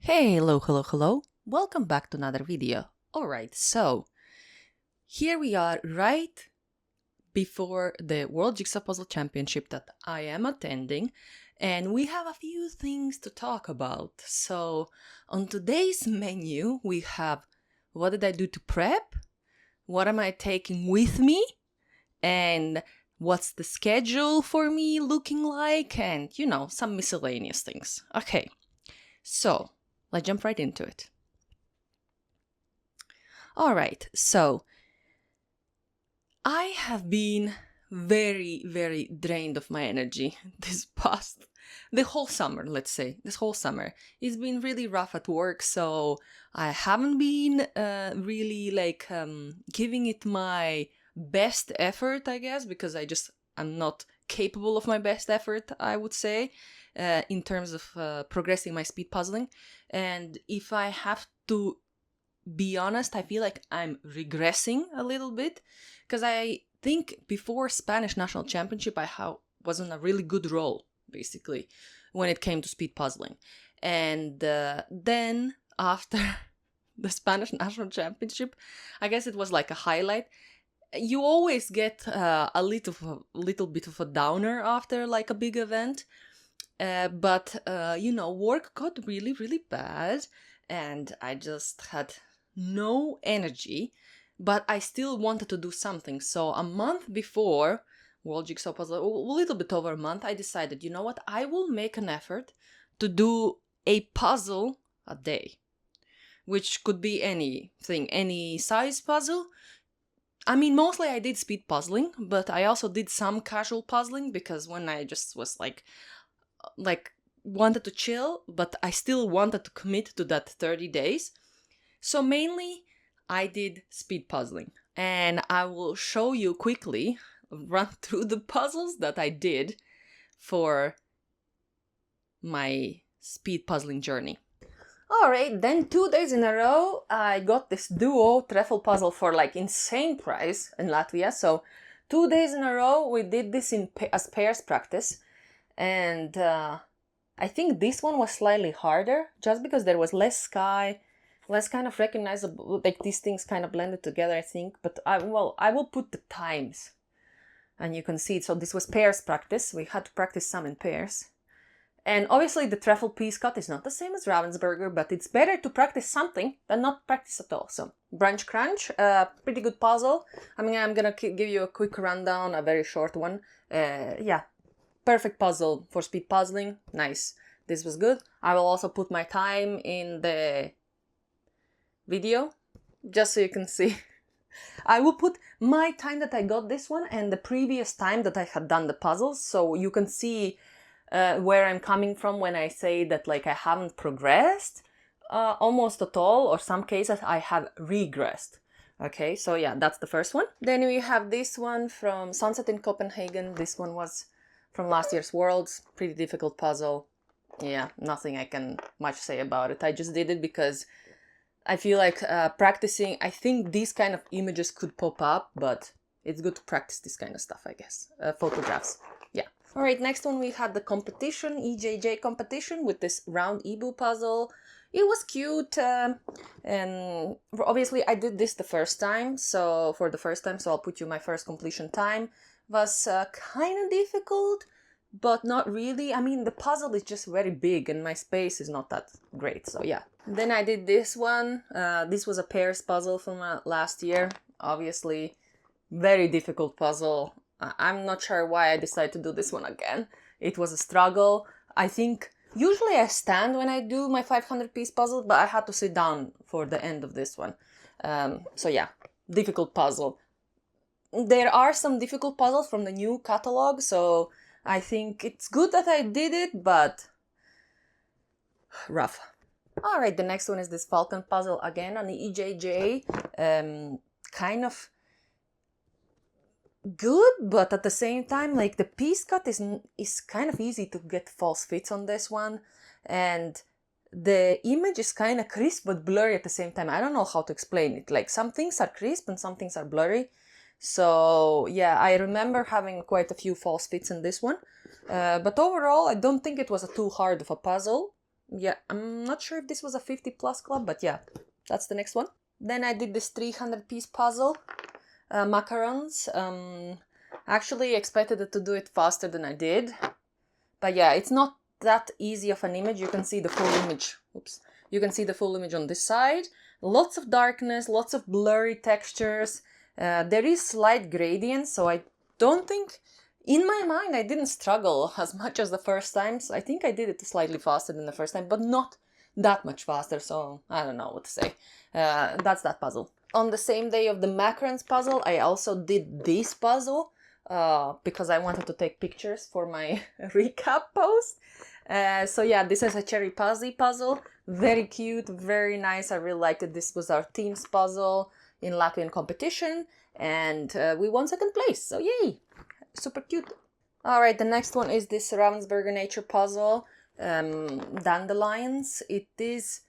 Hey, hello. Welcome back to another video. Alright, so here we are right before the World Jigsaw Puzzle Championship that I am attending, and we have a few things to talk about. So on today's menu we have what did I do to prep, what am I taking with me, and what's the schedule for me looking like, and some miscellaneous things. Okay, so let's jump right into it. Alright, so I have been very drained of my energy the whole summer, let's say. This whole summer. It's been really rough at work, so I haven't been really giving it my best effort, I guess, because I'm not capable of my best effort, I would say, in terms of progressing my speed puzzling. And if I have to be honest, I feel like I'm regressing a little bit, because I think before Spanish National Championship I was on a really good roll, basically, when it came to speed puzzling. And then after the Spanish National Championship, I guess it was like a highlight. You always get a little bit of a downer after like a big event. But work got really bad, and I just had no energy, but I still wanted to do something. So a month before World Jigsaw Puzzle, a little bit over a month, I decided, you know what, I will make an effort to do a puzzle a day, which could be anything, any size puzzle. I mean, mostly I did speed puzzling, but I also did some casual puzzling, because when I just was like wanted to chill, but I still wanted to commit to that 30 days. So mainly I did speed puzzling, and I will show you quickly, run through the puzzles that I did for my speed puzzling journey. Alright, then 2 days in a row I got this duo treble puzzle for like insane price in Latvia. So 2 days in a row we did this as pairs practice, and I think this one was slightly harder just because there was less sky, less kind of recognizable, like these things kind of blended together, I think. But I will put the times and you can see it. So this was pairs practice. We had to practice some in pairs. And obviously the treble piece cut is not the same as Ravensburger, but it's better to practice something than not practice at all. So Brunch Crunch, pretty good puzzle. I mean, I'm gonna give you a quick rundown, a very short one. Yeah, perfect puzzle for speed puzzling. Nice. This was good. I will also put my time in the video, just so you can see. I will put my time that I got this one and the previous time that I had done the puzzles, so you can see where I'm coming from when I say that like I haven't progressed almost at all, or some cases I have regressed. Okay, so yeah, that's the first one. Then we have this one from Sunset in Copenhagen. This one was from last year's Worlds. Pretty difficult puzzle. Yeah, nothing I can much say about it. I just did it because I feel like practicing, I think these kind of images could pop up, but it's good to practice this kind of stuff, I guess. Photographs. Yeah. Alright, next one we had the competition, EJJ competition, with this round Ibu puzzle. It was cute, and obviously I did this the first time, so I'll put you my first completion time. Was kind of difficult, but not really. I mean, the puzzle is just very big and my space is not that great, so yeah. Then I did this one. This was a pairs puzzle from last year. Obviously, very difficult puzzle. I'm not sure why I decided to do this one again. It was a struggle. I think usually I stand when I do my 500-piece puzzle, but I had to sit down for the end of this one. So yeah, difficult puzzle. There are some difficult puzzles from the new catalog, so I think it's good that I did it, but rough. Alright, the next one is this Falcon puzzle, again on the EJJ. Kind of good, but at the same time, like the piece cut is kind of easy to get false fits on this one, and the image is kind of crisp but blurry at the same time. I don't know how to explain it. Like some things are crisp and some things are blurry. So yeah, I remember having quite a few false fits in this one. But overall, I don't think it was too hard of a puzzle. Yeah, I'm not sure if this was a 50 plus club, but yeah, that's the next one. Then I did this 300 piece puzzle, macarons. Actually expected it to do it faster than I did. But yeah, it's not that easy of an image. You can see the full image. Oops. You can see the full image on this side. Lots of darkness, lots of blurry textures. There is slight gradient, so I don't think, in my mind, I didn't struggle as much as the first time. So I think I did it slightly faster than the first time, but not that much faster. So I don't know what to say. That's that puzzle. On the same day of the macarons puzzle, I also did this puzzle. Because I wanted to take pictures for my recap post. So yeah, this is a cherry puzzle. Very cute, very nice. I really liked it. This was our team's puzzle in Latvian competition, and we won second place. So yay, super cute. All right, the next one is this Ravensburger nature puzzle, dandelions. It is.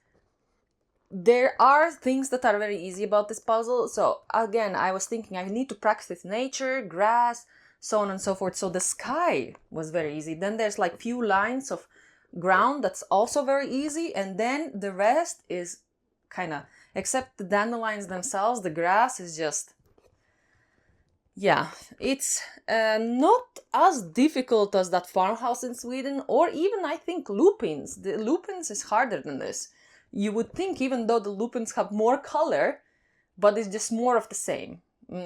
There are things that are very easy about this puzzle. So again, I was thinking I need to practice nature, grass, so on and so forth. So the sky was very easy. Then there's like few lines of ground that's also very easy. And then the rest is kind of, except the dandelions themselves, the grass is just, yeah, it's not as difficult as that farmhouse in Sweden, or even I think lupins. The lupins is harder than this. You would think, even though the lupins have more color, but it's just more of the same.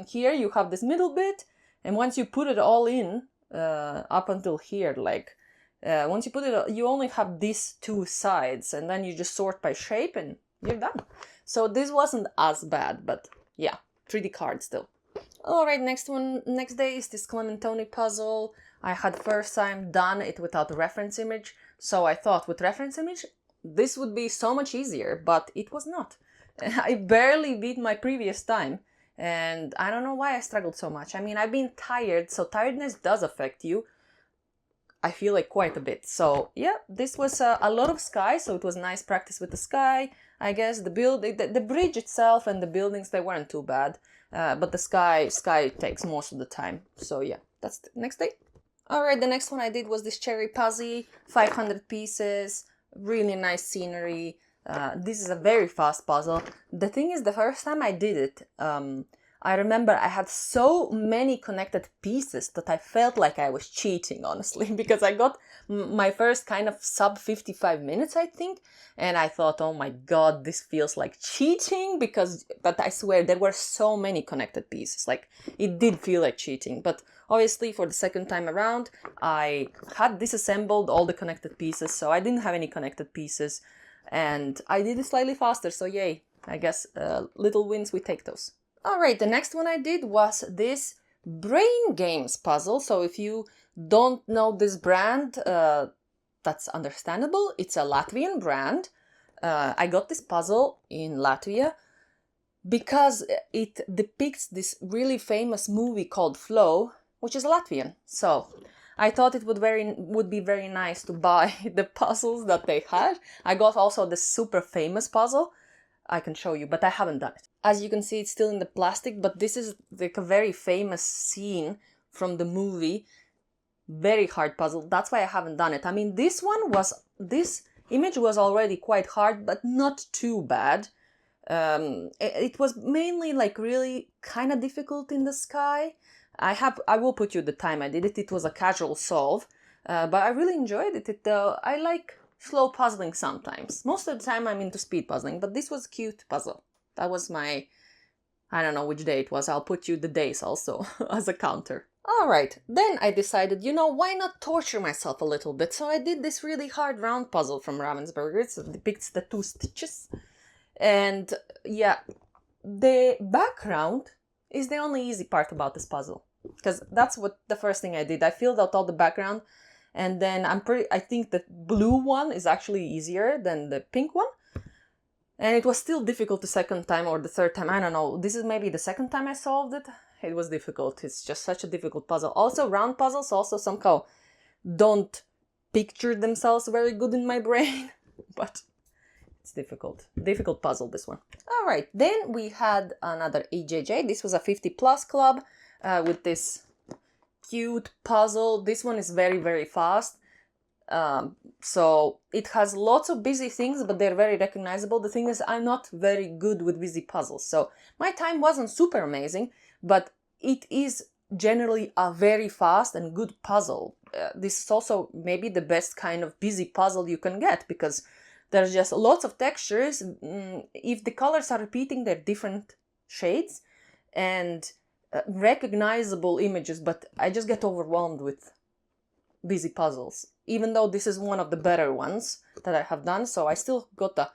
Here you have this middle bit, and once you put it all in, up until here, like, once you put it, you only have these two sides, and then you just sort by shape, and you're done. So this wasn't as bad, but yeah, 3D card still. Alright, next day is this Clementoni puzzle. I had first time done it without a reference image, so I thought with reference image, this would be so much easier, but it was not. I barely beat my previous time, and I don't know why I struggled so much. I mean, I've been tired, so tiredness does affect you. I feel like quite a bit. So yeah, this was a lot of sky, so it was nice practice with the sky. I guess the bridge itself and the buildings, they weren't too bad, but the sky takes most of the time. So yeah, that's the next day. Alright, the next one I did was this cherry puzzle, 500 pieces. Really nice scenery. This is a very fast puzzle. The thing is, the first time I did it, I remember I had so many connected pieces that I felt like I was cheating, honestly, because I got my first kind of sub 55 minutes, I think, and I thought, oh my god, this feels like cheating, but I swear there were so many connected pieces, like it did feel like cheating. But obviously for the second time around, I had disassembled all the connected pieces, so I didn't have any connected pieces, and I did it slightly faster, so yay, I guess little wins, we take those. Alright, the next one I did was this Brain Games puzzle. So if you don't know this brand, that's understandable. It's a Latvian brand. I got this puzzle in Latvia because it depicts this really famous movie called Flow, which is Latvian. So I thought it would be very nice to buy the puzzles that they had. I got also the super famous puzzle. I can show you, but I haven't done it. As you can see, it's still in the plastic, but this is like a very famous scene from the movie. Very hard puzzle. That's why I haven't done it. I mean, this image was already quite hard, but not too bad. It was mainly like really kind of difficult in the sky. I will put you the time I did it. It was a casual solve, but I really enjoyed it. I like slow puzzling sometimes. Most of the time I'm into speed puzzling, but this was a cute puzzle. That was my, I don't know which day it was. I'll put you the days also as a counter. Alright, then I decided, why not torture myself a little bit? So I did this really hard round puzzle from Ravensburger. It depicts the 2 stitches. And yeah, the background is the only easy part about this puzzle. Because that's what the first thing I did. I filled out all the background. And then I think the blue one is actually easier than the pink one. And it was still difficult the second time or the third time. I don't know. This is maybe the second time I solved it. It was difficult. It's just such a difficult puzzle. Also, round puzzles also somehow don't picture themselves very good in my brain. But it's difficult. Difficult puzzle, this one. All right. Then we had another EJJ. This was a 50 plus club with this cute puzzle. This one is very, very fast. So it has lots of busy things, but they're very recognizable. The thing is, I'm not very good with busy puzzles, so my time wasn't super amazing, but it is generally a very fast and good puzzle. This is also maybe the best kind of busy puzzle you can get, because there's just lots of textures. If the colors are repeating, they're different shades, and recognizable images, but I just get overwhelmed with busy puzzles, even though this is one of the better ones that I have done, so I still got a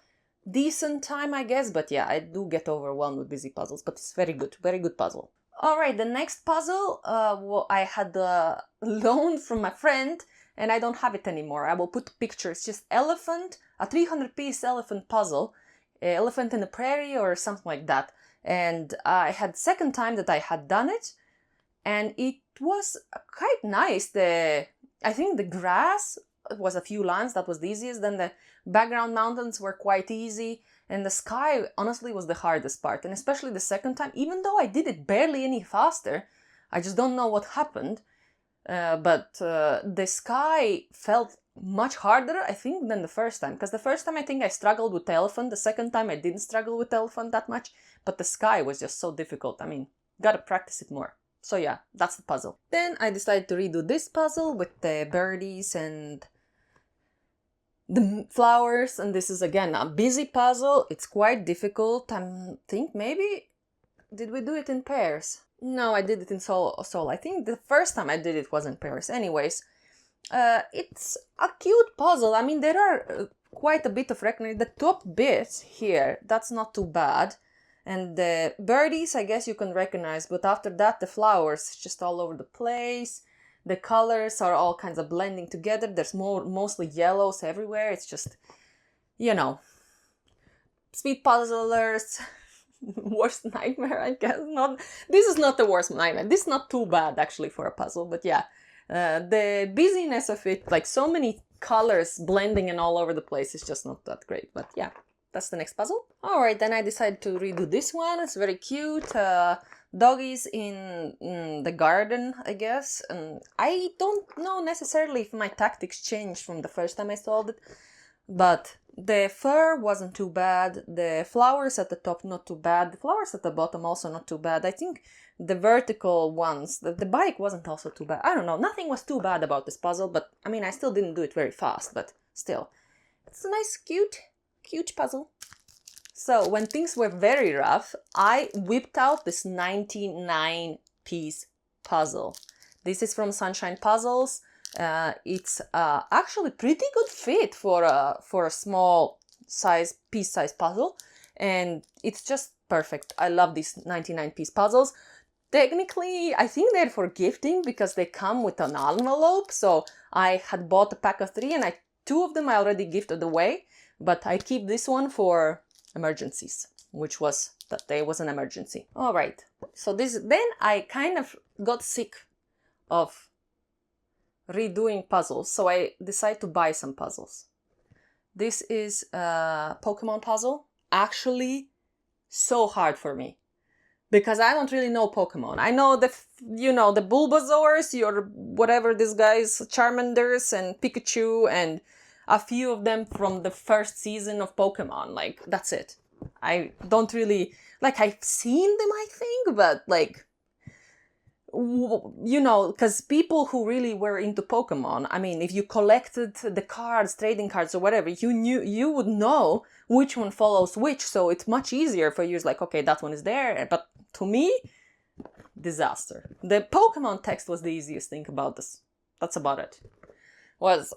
decent time, I guess, but yeah, I do get overwhelmed with busy puzzles, but it's very good puzzle. Alright, the next puzzle I had loaned from my friend, and I don't have it anymore. I will put pictures. Just elephant, a 300-piece elephant puzzle, elephant in the prairie or something like that. And I had second time that I had done it, and it was quite nice. I think the grass was a few lines, that was the easiest. Then the background mountains were quite easy. And the sky, honestly, was the hardest part. And especially the second time, even though I did it barely any faster, I just don't know what happened. But the sky felt much harder, I think, than the first time. Because the first time I think I struggled with the elephant. The second time I didn't struggle with the elephant that much. But the sky was just so difficult. I mean, gotta practice it more. So yeah, that's the puzzle. Then I decided to redo this puzzle with the birdies and the flowers, and this is again a busy puzzle. It's quite difficult. I think maybe did we do it in pairs? No, I did it in solo. I think the first time I did it was in pairs. Anyways, it's a cute puzzle. I mean, there are quite a bit of recognition. The top bit here, that's not too bad. And the birdies, I guess you can recognize, but after that, the flowers, just all over the place. The colors are all kinds of blending together. There's mostly yellows everywhere. It's just, you know, speed puzzlers, worst nightmare, I guess. This is not the worst nightmare. This is not too bad, actually, for a puzzle. But yeah, the busyness of it, like so many colors blending and all over the place, is just not that great. But yeah, that's the next puzzle. All right, then I decided to redo this one. It's very cute. Doggies in the garden, I guess. And I don't know necessarily if my tactics changed from the first time I solved it, but the fur wasn't too bad. The flowers at the top, not too bad. The flowers at the bottom, also not too bad. I think the vertical ones, the bike wasn't also too bad. I don't know, nothing was too bad about this puzzle, but I mean, I still didn't do it very fast, but still. It's a nice, cute puzzle. So when things were very rough, I whipped out this 99-piece puzzle. This is from Sunshine Puzzles. It's actually pretty good fit for a small piece size puzzle, and it's just perfect. I love these 99-piece puzzles. Technically, I think they're for gifting because they come with an envelope. So I had bought a pack of 3, and 2 of them I already gifted away, but I keep this one for emergencies, which was that day was an emergency. All right, so then I kind of got sick of redoing puzzles, so I decided to buy some puzzles. This is a Pokemon puzzle. Actually, so hard for me because I don't really know Pokemon. I know the Bulbasaurs, your whatever these guys, Charmanders and Pikachu, and a few of them from the first season of Pokemon. Like, that's it. I don't really, like, I've seen them, I think, but like, because people who really were into Pokemon, I mean, if you collected the cards, trading cards or whatever, you would know which one follows which, so it's much easier for you. It's like, okay, that one is there, but to me, disaster. The Pokemon text was the easiest thing about this. That's about it.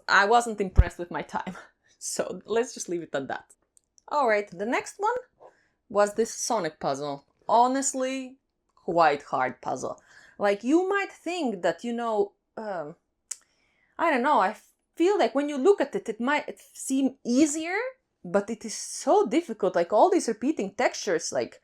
I wasn't impressed with my time. So let's just leave it at that. Alright, the next one was this Sonic puzzle. Honestly, quite hard puzzle. Like, you might think that, I don't know, I feel like when you look at it, it might seem easier, but it is so difficult. Like, all these repeating textures, like,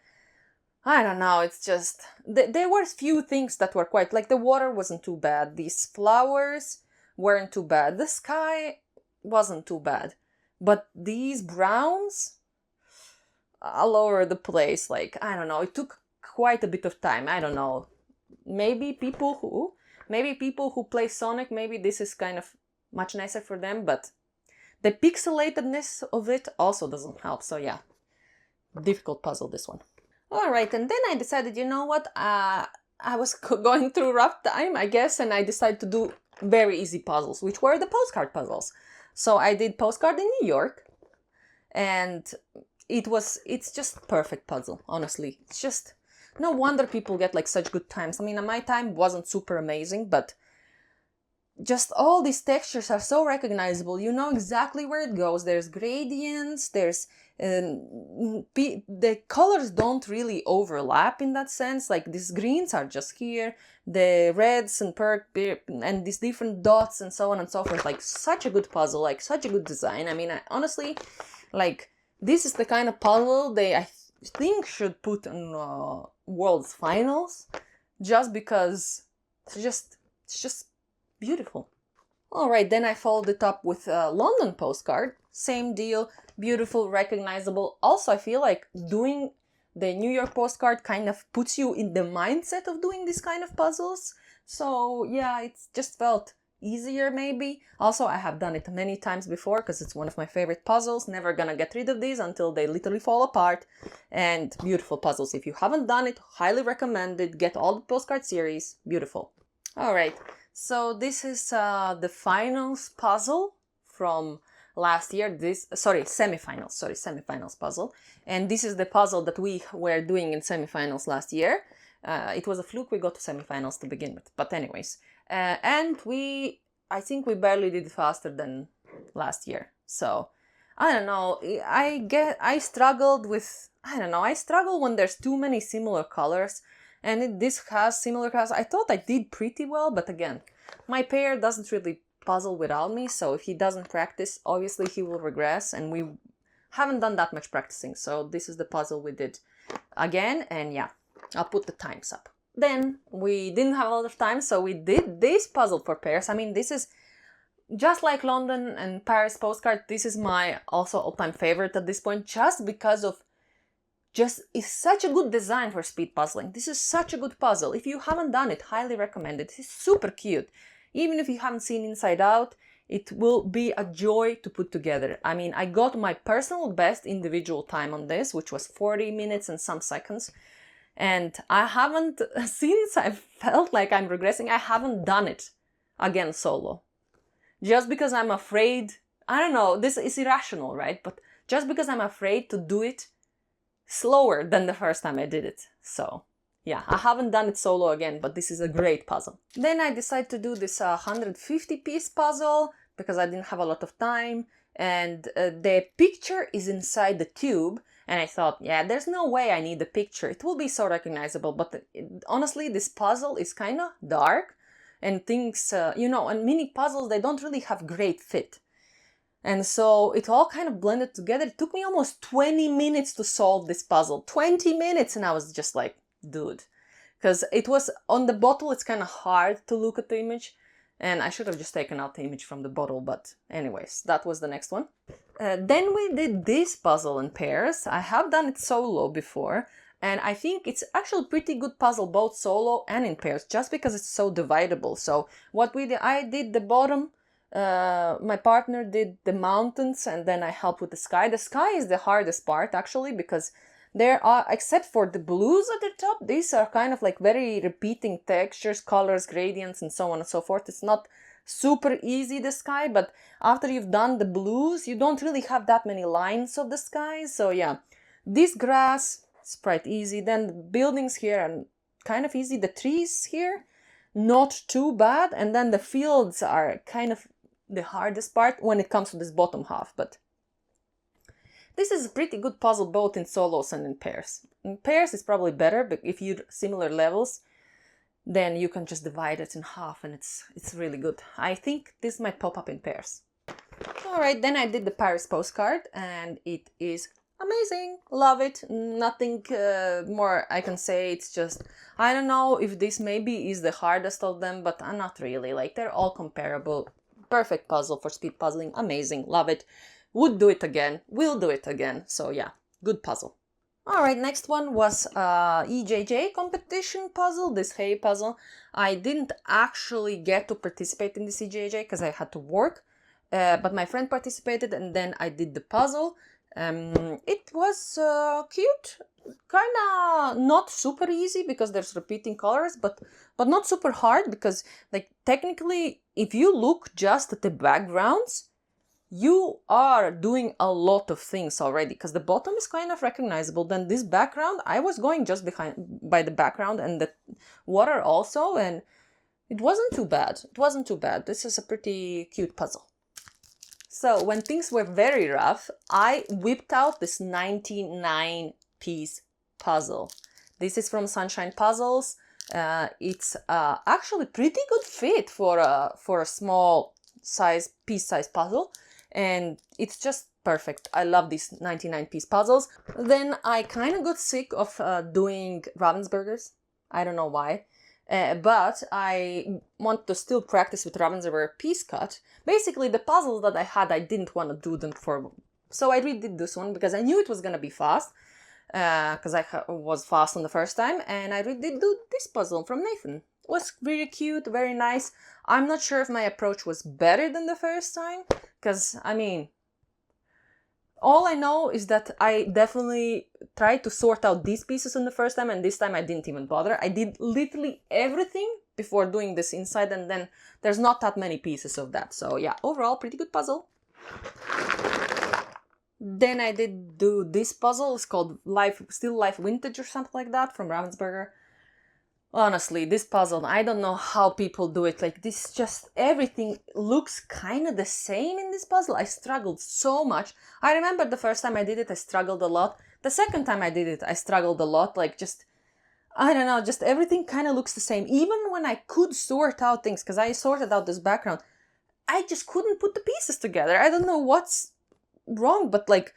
I don't know, it's just, there were few things that were quite, like, the water wasn't too bad. These flowers weren't too bad. The sky wasn't too bad. But these browns, all over the place, like, I don't know, it took quite a bit of time. I don't know. Maybe people who play Sonic, maybe this is kind of much nicer for them, but the pixelatedness of it also doesn't help. So yeah, difficult puzzle, this one. All right, and then I decided, you know what, I was going through rough time, I guess, and I decided to do very easy puzzles, which were the postcard puzzles. So I did postcard in New York, and it's just perfect puzzle, honestly. It's just, no wonder people get like such good times. I mean, my time wasn't super amazing, but just all these textures are so recognizable. You know exactly where it goes. There's gradients, there's the colors don't really overlap in that sense. Like these greens are just here, the reds and and these different dots and so on and so forth. Like such a good puzzle, like such a good design. I mean, honestly, like this is the kind of puzzle I think should put on World's Finals, just because it's just beautiful. All right, then I followed it up with a London postcard. Same deal, beautiful, recognizable. Also, I feel like doing the New York postcard kind of puts you in the mindset of doing this kind of puzzles. So yeah, it just felt easier maybe. Also, I have done it many times before because it's one of my favorite puzzles. Never gonna get rid of these until they literally fall apart. And beautiful puzzles. If you haven't done it, highly recommend it. Get all the postcard series. Beautiful. All right. So this is the finals puzzle from last year. Semifinals puzzle. And this is the puzzle that we were doing in semifinals last year. It was a fluke we got to semifinals to begin with. But anyways, and I think we barely did faster than last year. So I don't know. I struggle when there's too many similar colors. And this has similar colors. I thought I did pretty well, but again, my pair doesn't really puzzle without me, so if he doesn't practice, obviously he will regress, and we haven't done that much practicing, so this is the puzzle we did again, and yeah, I'll put the times up. Then, we didn't have a lot of time, so we did this puzzle for pairs. I mean, this is just like London and Paris postcard, this is my also all-time favorite at this point, just because of it's such a good design for speed puzzling. This is such a good puzzle. If you haven't done it, highly recommend it. It's super cute. Even if you haven't seen Inside Out, it will be a joy to put together. I mean, I got my personal best individual time on this, which was 40 minutes and some seconds. And I haven't, since I felt like I'm regressing, I haven't done it again solo. Just because I'm afraid, I don't know, this is irrational, right? But just because I'm afraid to do it slower than the first time I did it. So yeah, I haven't done it solo again, but this is a great puzzle. Then I decided to do this 150-piece puzzle because I didn't have a lot of time, and the picture is inside the tube, and I thought, yeah, there's no way I need the picture. It will be so recognizable, but honestly, this puzzle is kind of dark, and things, and mini puzzles, they don't really have great fit. And so it all kind of blended together. It took me almost 20 minutes to solve this puzzle. 20 minutes! And I was just like, dude. Because it was, on the bottle, it's kind of hard to look at the image. And I should have just taken out the image from the bottle, but anyways, that was the next one. Then we did this puzzle in pairs. I have done it solo before. And I think it's actually a pretty good puzzle, both solo and in pairs, just because it's so dividable. So what we did, I did the bottom. My partner did the mountains, and then I helped with the sky. The sky is the hardest part, actually, because there are, except for the blues at the top, these are kind of like very repeating textures, colors, gradients, and so on and so forth. It's not super easy, the sky, but after you've done the blues, you don't really have that many lines of the sky. So yeah, this grass is quite easy. Then the buildings here are kind of easy. The trees here, not too bad. And then the fields are kind of the hardest part when it comes to this bottom half, but this is a pretty good puzzle both in solos and in pairs. In pairs it's probably better, but if you're similar levels, then you can just divide it in half, and it's really good. I think this might pop up in pairs. Alright, then I did the Paris postcard, and it is amazing. Love it. Nothing more I can say. It's just, I don't know if this maybe is the hardest of them, but not really. Like, they're all comparable. Perfect puzzle for speed puzzling. Amazing. Love it. Would do it again. Will do it again. So yeah, good puzzle. Alright, next one was EJJ competition puzzle, this hay puzzle. I didn't actually get to participate in this EJJ because I had to work, but my friend participated and then I did the puzzle. It was cute, kinda not super easy because there's repeating colors, but not super hard because, like, technically, if you look just at the backgrounds, you are doing a lot of things already because the bottom is kind of recognizable. Then this background, I was going just by the background and the water also, and it wasn't too bad. It wasn't too bad. This is a pretty cute puzzle. So when things were very rough, I whipped out this 99-piece puzzle. This is from Sunshine Puzzles. It's actually pretty good fit for a small size piece size puzzle. And it's just perfect. I love these 99-piece puzzles. Then I kind of got sick of doing Ravensburgers. I don't know why. But I want to still practice with Ravensburger piece cut. Basically, the puzzles that I had, I didn't want to do them for. So I redid this one because I knew it was going to be fast. Because I was fast on the first time. And I redid this puzzle from Nathan. It was really cute, very nice. I'm not sure if my approach was better than the first time. Because, I mean, all I know is that I definitely tried to sort out these pieces on the first time, and this time I didn't even bother. I did literally everything before doing this inside, and then there's not that many pieces of that. So yeah, overall, pretty good puzzle. Then I did do this puzzle. It's called Still Life Vintage or something like that from Ravensburger. Honestly, this puzzle, I don't know how people do it. Like, this just, everything looks kind of the same in this puzzle. I struggled so much. I remember the first time I did it, I struggled a lot. The second time I did it, I struggled a lot. Like, just, I don't know, just everything kind of looks the same. Even when I could sort out things, because I sorted out this background, I just couldn't put the pieces together. I don't know what's wrong, but like,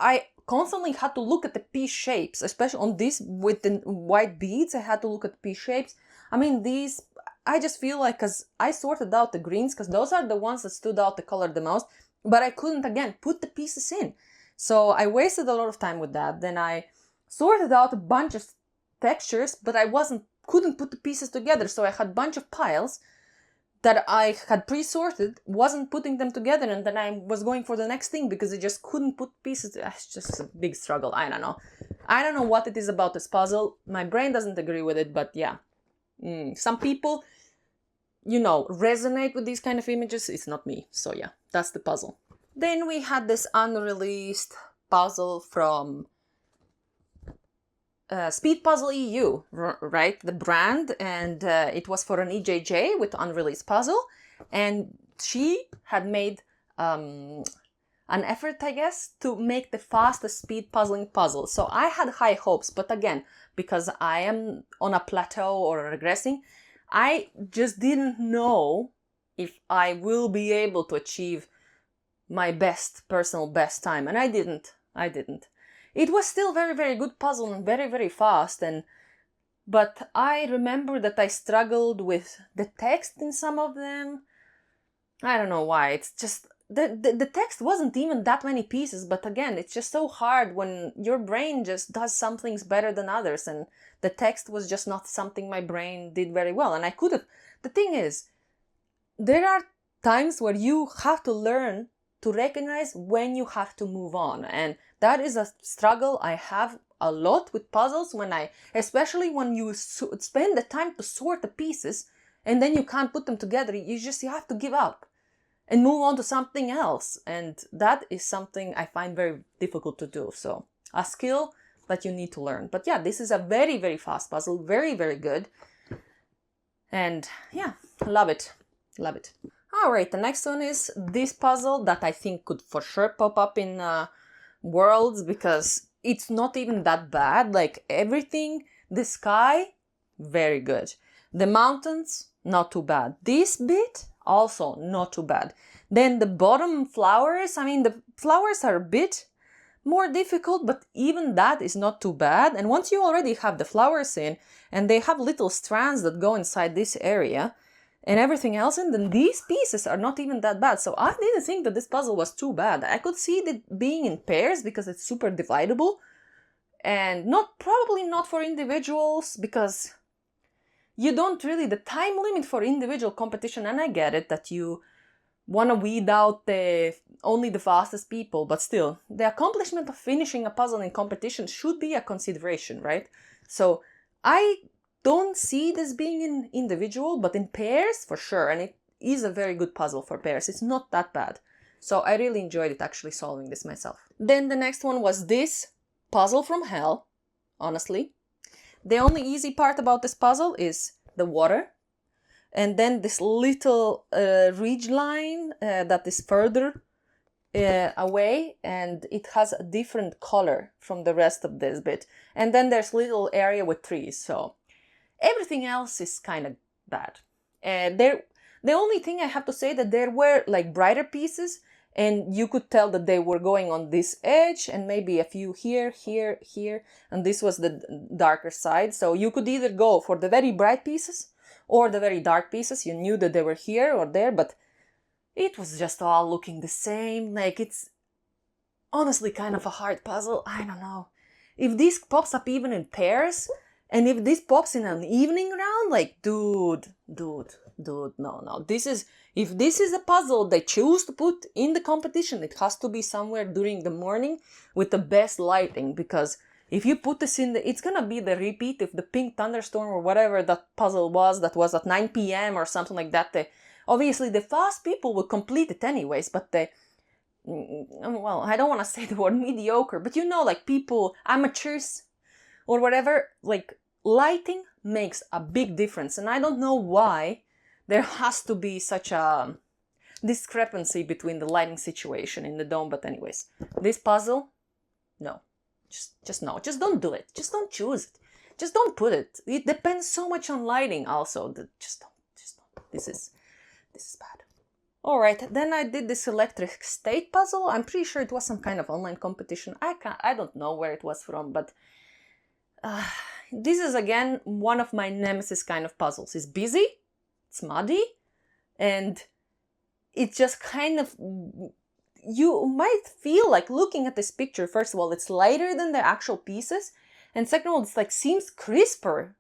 I constantly had to look at the piece shapes, especially on this with the white beads. I had to look at the piece shapes. I mean, these, I just feel like, because I sorted out the greens, because those are the ones that stood out the color the most, but I couldn't, again, put the pieces in. So I wasted a lot of time with that. Then I sorted out a bunch of textures, but I couldn't put the pieces together. So I had a bunch of piles that I had pre-sorted, wasn't putting them together, and then I was going for the next thing because I just couldn't put pieces. It's just a big struggle. I don't know. I don't know what it is about this puzzle. My brain doesn't agree with it, but yeah. Some people, resonate with these kind of images. It's not me. So yeah, that's the puzzle. Then we had this unreleased puzzle from Speedpuzzle EU, right? The brand, and it was for an EJJ with unreleased puzzle, and she had made an effort, I guess, to make the fastest speed puzzling puzzle. So I had high hopes, but again, because I am on a plateau or regressing, I just didn't know if I will be able to achieve my personal best time, and I didn't. It was still very, very good puzzle and very, very fast, but I remember that I struggled with the text in some of them. I don't know why. It's just the text wasn't even that many pieces, but again, it's just so hard when your brain just does some things better than others, and the text was just not something my brain did very well. And I could have. The thing is, there are times where you have to learn to recognize when you have to move on, and that is a struggle I have a lot with puzzles, especially when you spend the time to sort the pieces and then you can't put them together. You have to give up and move on to something else, and that is something I find very difficult to do. So a skill that you need to learn. But yeah, this is a very, very fast puzzle, very, very good, and yeah, love it. Alright, the next one is this puzzle that I think could for sure pop up in Worlds, because it's not even that bad. Like, everything, the sky, very good. The mountains, not too bad. This bit, also not too bad. Then the bottom flowers, the flowers are a bit more difficult, but even that is not too bad. And once you already have the flowers in, and they have little strands that go inside this area, and everything else, and then these pieces are not even that bad. So I didn't think that this puzzle was too bad. I could see it being in pairs because it's super dividable, And probably not for individuals, because you don't really, the time limit for individual competition, and I get it that you want to weed out only the fastest people, but still, the accomplishment of finishing a puzzle in competition should be a consideration, right? So I don't see this being in individual, but in pairs for sure, and it is a very good puzzle for pairs. It's not that bad. So I really enjoyed it, actually solving this myself. Then the next one was this puzzle from hell, honestly. The only easy part about this puzzle is the water, and then this little ridge line that is further away, and it has a different color from the rest of this bit. And then there's little area with trees, so everything else is kind of bad. The only thing I have to say that there were like brighter pieces, and you could tell that they were going on this edge, and maybe a few here, here, here, and this was the darker side. So you could either go for the very bright pieces or the very dark pieces. You knew that they were here or there, but it was just all looking the same. Like, it's honestly kind of a hard puzzle. I don't know. If this pops up even in pairs, and if this pops in an evening round, like, dude, no. If this is a puzzle they choose to put in the competition, it has to be somewhere during the morning with the best lighting, because if you put this in it's gonna be the repeat of the pink thunderstorm or whatever that puzzle was, that was at 9 p.m. or something like that. Obviously the fast people would complete it anyways, but well, I don't want to say the word mediocre, but you know, like people, amateurs or whatever, like lighting makes a big difference, and I don't know why there has to be such a discrepancy between the lighting situation in the dome. But anyways, this puzzle, no. Just no. Just don't do it. Just don't choose it. Just don't put it. It depends so much on lighting also. Just don't. This is bad. Alright, then I did this electric state puzzle. I'm pretty sure it was some kind of online competition. I don't know where it was from, but this is again one of my nemesis kind of puzzles. It's busy, it's muddy, and it just kind of, you might feel like looking at this picture, first of all, it's lighter than the actual pieces, and second of all, it's like seems crisper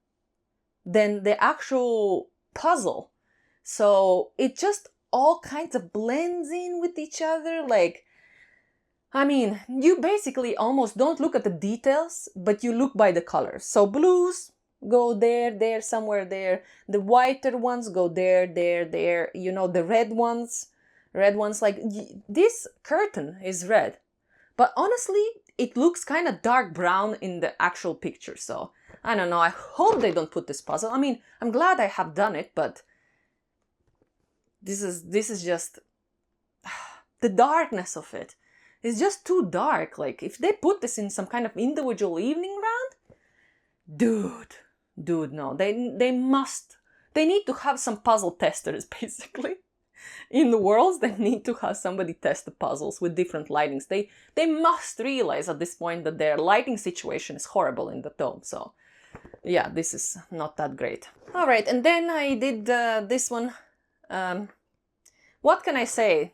than the actual puzzle. So it just all kinds of blends in with each other. Like, I mean, you basically almost don't look at the details, but you look by the colors. So blues go there, somewhere there. The whiter ones go there. You know, the red ones, like this curtain is red. But honestly, it looks kind of dark brown in the actual picture. So I don't know. I hope they don't put this puzzle. I mean, I'm glad I have done it, but this is just the darkness of it. It's just too dark. Like, if they put this in some kind of individual evening round, dude, no. They need to have some puzzle testers, basically. In the worlds, they need to have somebody test the puzzles with different lightings. They must realize at this point that their lighting situation is horrible in the dome. So, yeah, this is not that great. Alright, and then I did this one. What can I say?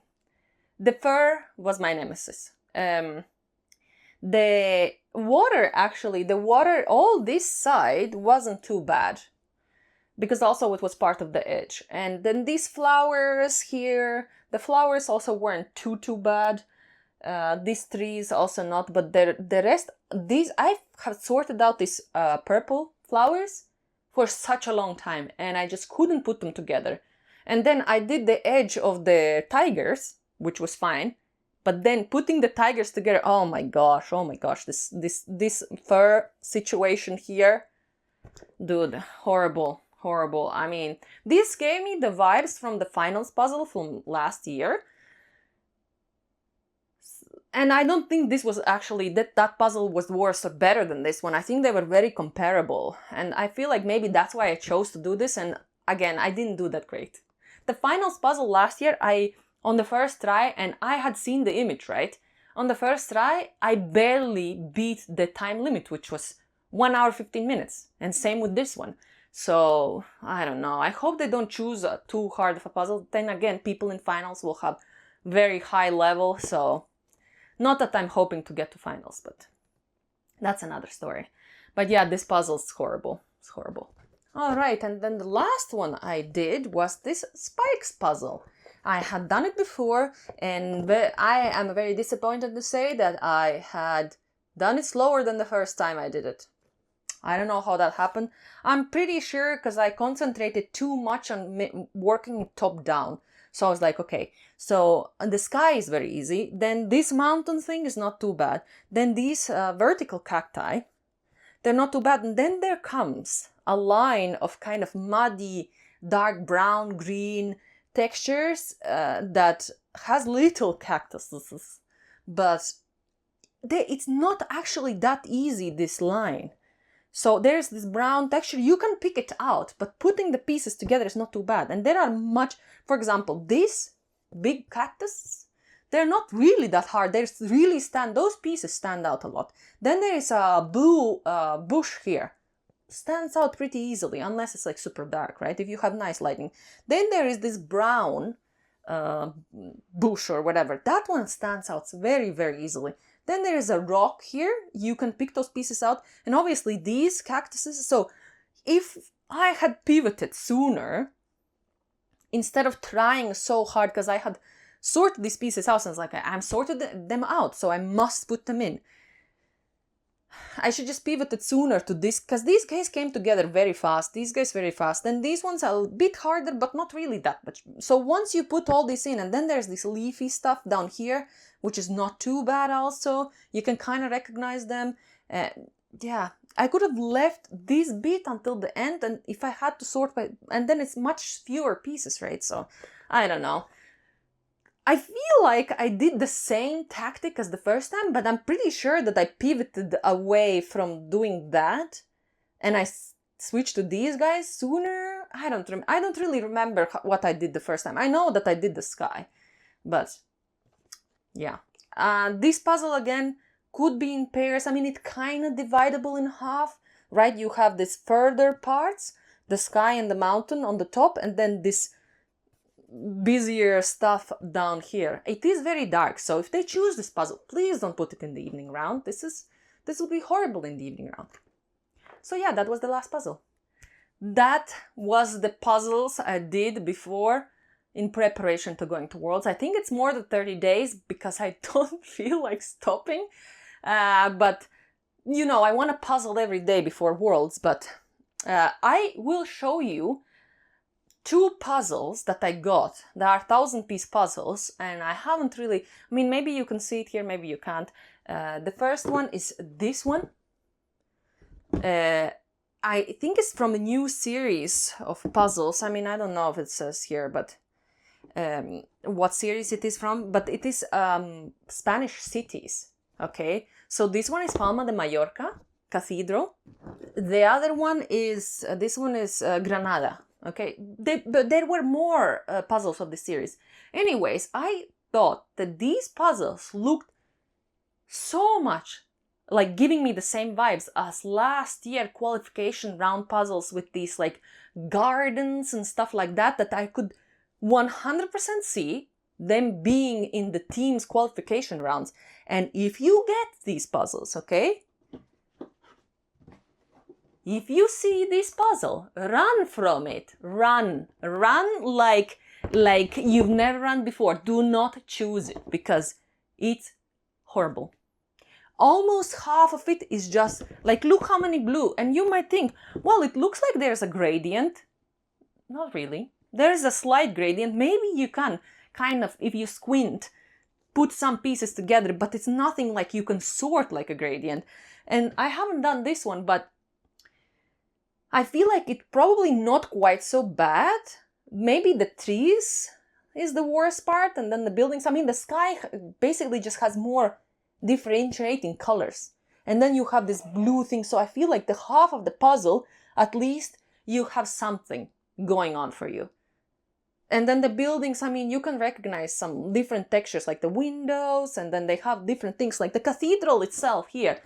The fur was my nemesis. The water, all this side wasn't too bad, because also it was part of the edge. And then these flowers here, the flowers also weren't too bad. These trees also not, but the rest, I have sorted out these purple flowers for such a long time, and I just couldn't put them together. And then I did the edge of the tigers, which was fine, but then putting the tigers together, oh my gosh, this fur situation here, dude, horrible. I mean, this gave me the vibes from the finals puzzle from last year, and I don't think this was actually, that puzzle was worse or better than this one. I think they were very comparable, and I feel like maybe that's why I chose to do this, and again, I didn't do that great. The finals puzzle last year, on the first try, and I had seen the image, right? On the first try, I barely beat the time limit, which was 1 hour 15 minutes. And same with this one. So, I don't know. I hope they don't choose too hard of a puzzle. Then again, people in finals will have very high level, so not that I'm hoping to get to finals, but That's another story. But yeah, this puzzle's horrible. It's horrible. All right, and then the last one I did was this spikes puzzle. I had done it before, and I am very disappointed to say that I had done it slower than the first time I did it. I don't know how that happened. I'm pretty sure because I concentrated too much on working top down. So I was like, okay, so the sky is very easy. Then this mountain thing is not too bad. Then these vertical cacti, they're not too bad. And then there comes a line of kind of muddy, dark brown, green textures that has little cactuses. But it's not actually that easy, this line. So there's this brown texture, you can pick it out, but putting the pieces together is not too bad. And there are for example, these big cactus, they're not really that hard. Those pieces stand out a lot. Then there is a blue bush here. Stands out pretty easily, unless it's like super dark, right? If you have nice lighting. Then there is this brown bush or whatever. That one stands out very, very easily. Then there is a rock here. You can pick those pieces out. And obviously these cactuses. So if I had pivoted sooner, instead of trying so hard, because I had sorted these pieces out, and I was like, I'm sorted them out, so I must put them in. I should just pivoted sooner to this, because these guys came together very fast. These guys very fast. And these ones are a bit harder, but not really that much. So once you put all this in, and then there's this leafy stuff down here, which is not too bad also. You can kind of recognize them. Yeah, I could have left this bit until the end, and if I had to sort by, and then it's much fewer pieces, right? So, I don't know. I feel like I did the same tactic as the first time, but I'm pretty sure that I pivoted away from doing that, and I switched to these guys sooner. I don't really remember what I did the first time. I know that I did the sky, but yeah. This puzzle again could be in pairs. I mean, it's kind of dividable in half, right? You have these further parts, the sky and the mountain on the top, and then this busier stuff down here. It is very dark, so if they choose this puzzle, please don't put it in the evening round. This will be horrible in the evening round. So yeah, that was the last puzzle. That was the puzzles I did before in preparation to going to Worlds. I think it's more than 30 days because I don't feel like stopping. But, you know, I want to puzzle every day before Worlds, but I will show you 2 puzzles that I got. They are 1,000-piece puzzles, and I haven't really... I mean, maybe you can see it here, maybe you can't. The first one is this one. I think it's from a new series of puzzles. I mean, I don't know if it says here, but what series it is from, but it is Spanish cities, okay? So this one is Palma de Mallorca, Cathedral. The other one is, this one is Granada, okay? But there were more puzzles of the series. Anyways, I thought that these puzzles looked so much like giving me the same vibes as last year qualification round puzzles with these like gardens and stuff like that, that I could 100% see them being in the team's qualification rounds. And if you get these puzzles, okay? If you see this puzzle, run from it. Run like you've never run before. Do not choose it because it's horrible. Almost half of it is just like, look how many blue. And you might think, well, it looks like there's a gradient. Not really. There is a slight gradient. Maybe you can kind of, if you squint, put some pieces together, but it's nothing like you can sort like a gradient. And I haven't done this one, but I feel like it's probably not quite so bad. Maybe the trees is the worst part, and then the buildings. I mean, the sky basically just has more differentiating colors. And then you have this blue thing. So I feel like the half of the puzzle, at least you have something going on for you. And then the buildings, I mean, you can recognize some different textures, like the windows, and then they have different things, like the cathedral itself here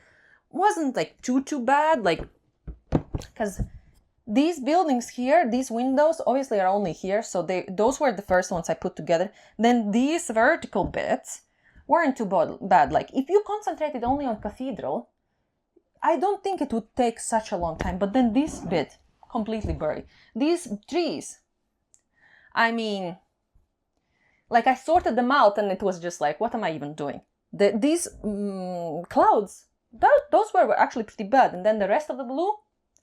wasn't like too bad, like, because these buildings here, these windows obviously are only here, so those were the first ones I put together. Then these vertical bits weren't too bad. Like, if you concentrated only on cathedral, I don't think it would take such a long time, but then this bit, completely blurry. These trees, I mean, like I sorted them out and it was just like, what am I even doing? These clouds, those were actually pretty bad. And then the rest of the blue,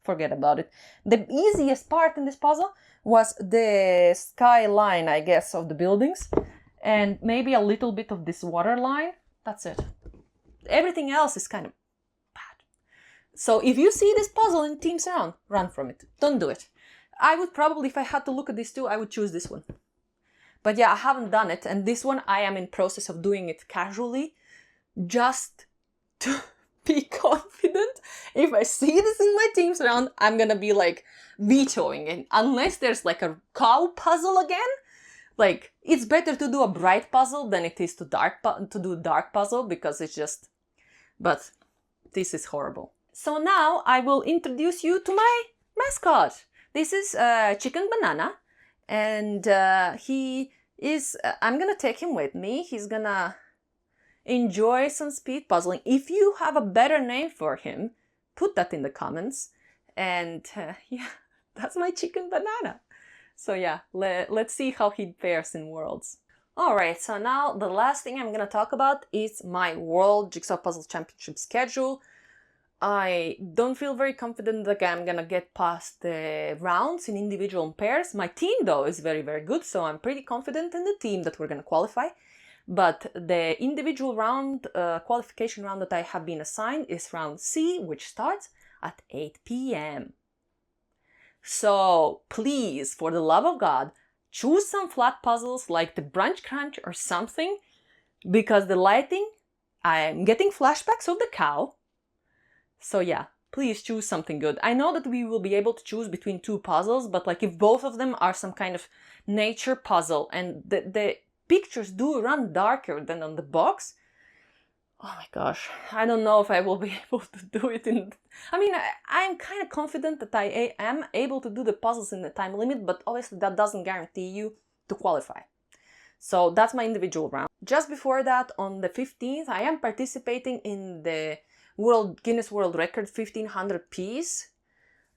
forget about it. The easiest part in this puzzle was the skyline, I guess, of the buildings. And maybe a little bit of this water line. That's it. Everything else is kind of bad. So if you see this puzzle in Teams Round, run from it. Don't do it. I would probably, if I had to look at these two, I would choose this one. But yeah, I haven't done it. And this one, I am in process of doing it casually. Just to be confident. If I see this in my Teams Round, I'm gonna be like vetoing it. Unless there's like a cow puzzle again. Like, it's better to do a bright puzzle than it is to do a dark puzzle, because it's just... But this is horrible. So now I will introduce you to my mascot. This is Chicken Banana, and he is... I'm gonna take him with me. He's gonna enjoy some speed puzzling. If you have a better name for him, put that in the comments. And yeah, that's my Chicken Banana. So yeah, let's see how he fares in Worlds. Alright, so now the last thing I'm gonna talk about is my World Jigsaw Puzzle Championship schedule. I don't feel very confident that I'm gonna get past the rounds in individual and pairs. My team though is very, very good, so I'm pretty confident in the team that we're gonna qualify. But the individual round, qualification round that I have been assigned is round C, which starts at 8 p.m. So please, for the love of God, choose some flat puzzles like the Brunch Crunch or something, because the lighting, I'm getting flashbacks of the cow. So yeah, please choose something good. I know that we will be able to choose between two puzzles, but like if both of them are some kind of nature puzzle and the pictures do run darker than on the box, oh my gosh, I don't know if I will be able to do it in... I mean, I'm kind of confident that I am able to do the puzzles in the time limit, but obviously that doesn't guarantee you to qualify. So that's my individual round. Just before that, on the 15th, I am participating in the Guinness World Record 1500 piece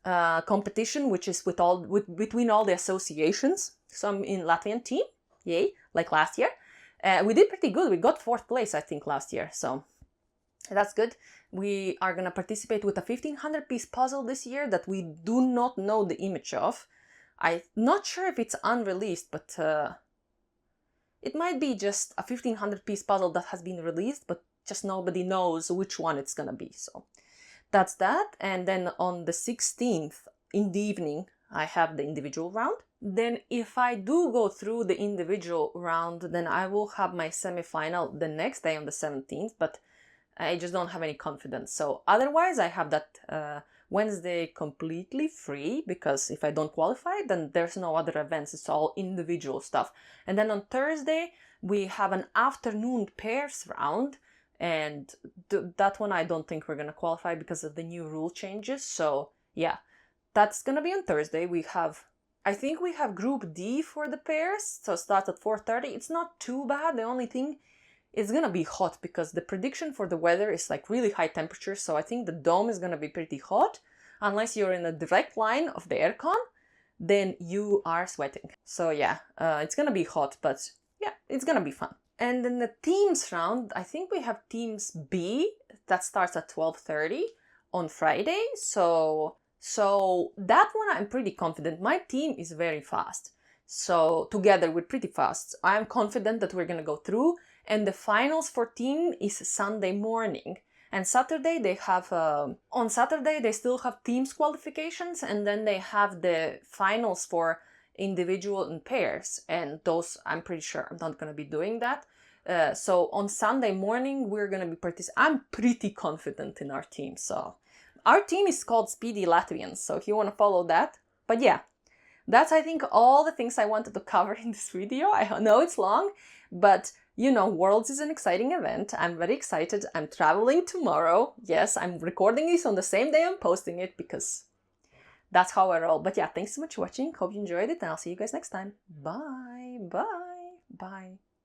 competition, which is between all the associations. So I'm in Latvian team, yay, like last year. We did pretty good. We got 4th place, I think, last year. So that's good. We are going to participate with a 1500 piece puzzle this year that we do not know the image of. I'm not sure if it's unreleased, but it might be just a 1500 piece puzzle that has been released, but just nobody knows which one it's going to be. So that's that. And then on the 16th in the evening, I have the individual round. Then if I do go through the individual round, then I will have my semi-final the next day on the 17th, but I just don't have any confidence. So otherwise I have that Wednesday completely free, because if I don't qualify, then there's no other events. It's all individual stuff. And then on Thursday, we have an afternoon pairs round, and that one I don't think we're going to qualify because of the new rule changes. So yeah, that's going to be on Thursday. I think we have Group D for the pairs, so it starts at 4:30. It's not too bad. The only thing, it's gonna be hot because the prediction for the weather is like really high temperature, so I think the dome is gonna be pretty hot. Unless you're in a direct line of the aircon, then you are sweating. So yeah, it's gonna be hot, but yeah, it's gonna be fun. And then the teams round, I think we have teams B, that starts at 12:30 on Friday, so that one I'm pretty confident. My team is very fast. So together we're pretty fast. I'm confident that we're gonna go through. And the finals for team is Sunday morning. And Saturday they have, on Saturday they still have teams qualifications, and then they have the finals for individual and pairs. And those, I'm pretty sure I'm not gonna be doing that. So on Sunday morning we're gonna be I'm pretty confident in our team, so. Our team is called Speedy Latvians, so if you want to follow that. But yeah, that's I think all the things I wanted to cover in this video. I know it's long, but you know, Worlds is an exciting event. I'm very excited. I'm traveling tomorrow. Yes, I'm recording this on the same day I'm posting it because that's how I roll. But yeah, thanks so much for watching. Hope you enjoyed it, and I'll see you guys next time. Bye, bye, bye.